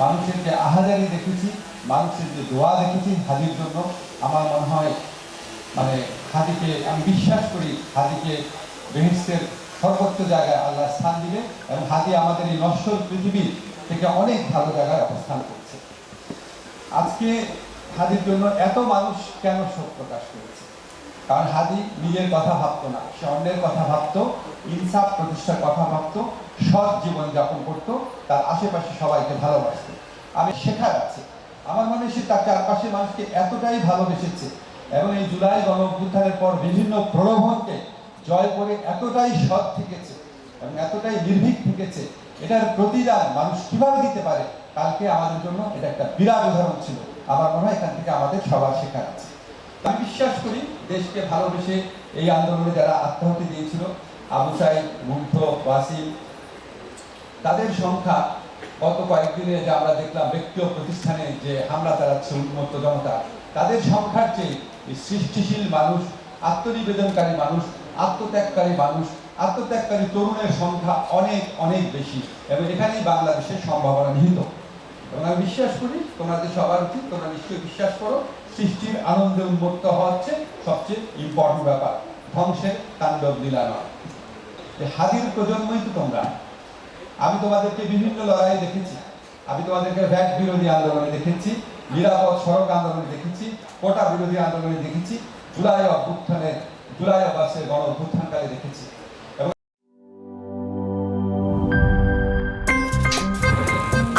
মানুষের যে আহাজারি দেখেছি, মানুষের যে দোয়া দেখেছি হাদির জন্য, আমার মনে হয় মানে হাদিকে আমি বিশ্বাস করি হাদিকে বেহেশতের সর্বোচ্চ জায়গায় আল্লাহ স্থান দিবে এবং হাদি আমাদের এই নশ্বর পৃথিবী থেকে অনেক ভালো জায়গায় অবস্থান করছে। আজকে হাদির জন্য এত মানুষ কেন শোক প্রকাশ করেছে? কারণ হাদি নিজের কথা ভাবতো না, সে অন্যের কথা ভাবতো, ইনসাফ প্রতিষ্ঠার কথা ভাবতো, সৎ জীবন যাপন করতো, তার আশেপাশে সবাইকে ভালোবাসতো। আমি শেখার আছে, আমার মনে হয় সে তার চারপাশের মানুষকে এতটাই ভালোবেসেছে এবং এই জুলাই গণ অভ্যুত্থানের পর বিভিন্ন প্রলোভনকে জয় করে এতটাই সৎ থেকেছে এবং এতটাই নির্ভীক থেকেছে, এটার প্রতিদান মানুষ কিভাবে দিতে পারে কালকে আমাদের জন্য এটা একটা বিরাট উদাহরণ ছিল। আমার মনে হয় এখান থেকে আমাদের সবার শেখার আছে। আমি বিশ্বাস করি দেশকে ভালোবেসে এই আন্দোলনে যারা আত্মাহুতি দিয়েছিল, আবু সাইদ, মুগ্ধ, ওয়াসিম, তাদের সংখ্যা গত কয়েকদিনে যে আমরা দেখলাম ব্যক্তি ও প্রতিষ্ঠানে যে হামলা চালাচ্ছে উন্মত্ত জনতা, তাদের সংখ্যার চেয়ে সৃষ্টিশীল মানুষ, আত্মনিবেদনকারী মানুষ, আত্মত্যাগকারী মানুষ, আত্মত্যাগকারী তরুণের সংখ্যা অনেক অনেক বেশি এবং এখানেই বাংলাদেশের সম্ভাবনা নিহিত। এবং আমি বিশ্বাস করি তোমাদের সবার উচিত, তোমরা নিশ্চয়ই বিশ্বাস করো, সৃষ্টির আনন্দে উন্মত্ত হওয়া হচ্ছে সবচেয়ে ইম্পর্টেন্ট ব্যাপার, ধ্বংসের তাণ্ডব লীলা নয়। হাদির প্রজন্মই তো তোমরা। আমি তোমাদেরকে বিভিন্ন লড়াই দেখেছি, আমি তোমাদেরকে ভ্যাট বিরোধী আন্দোলনে দেখেছি, নিরাপদ সড়ক আন্দোলনে দেখেছি, কোটা বিরোধী আন্দোলনে দেখেছি, জুলাই অগাস্টের গণ অভ্যুত্থানকালে দেখেছি।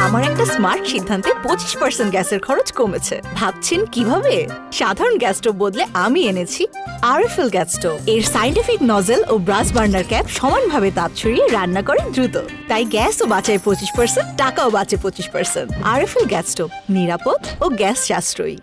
আমার একটা স্মার্ট সিদ্ধান্তে 25% গ্যাসের খরচ কমেছে। ভাবছেন কিভাবে? সাধারণ গ্যাস স্টোভ বদলে আমি এনেছি আরএফএল গ্যাস স্টোভ। এর সাইন্টিফিক নজল ও ব্রাস বার্নার ক্যাপ সমানভাবে তাপ ছড়িয়ে রান্না করে দ্রুত, তাই গ্যাসও বাঁচায় 25%, টাকাও বাঁচে 25%। আরএফএল গ্যাস স্টোভ, নিরাপদ ও গ্যাস সাশ্রয়ী।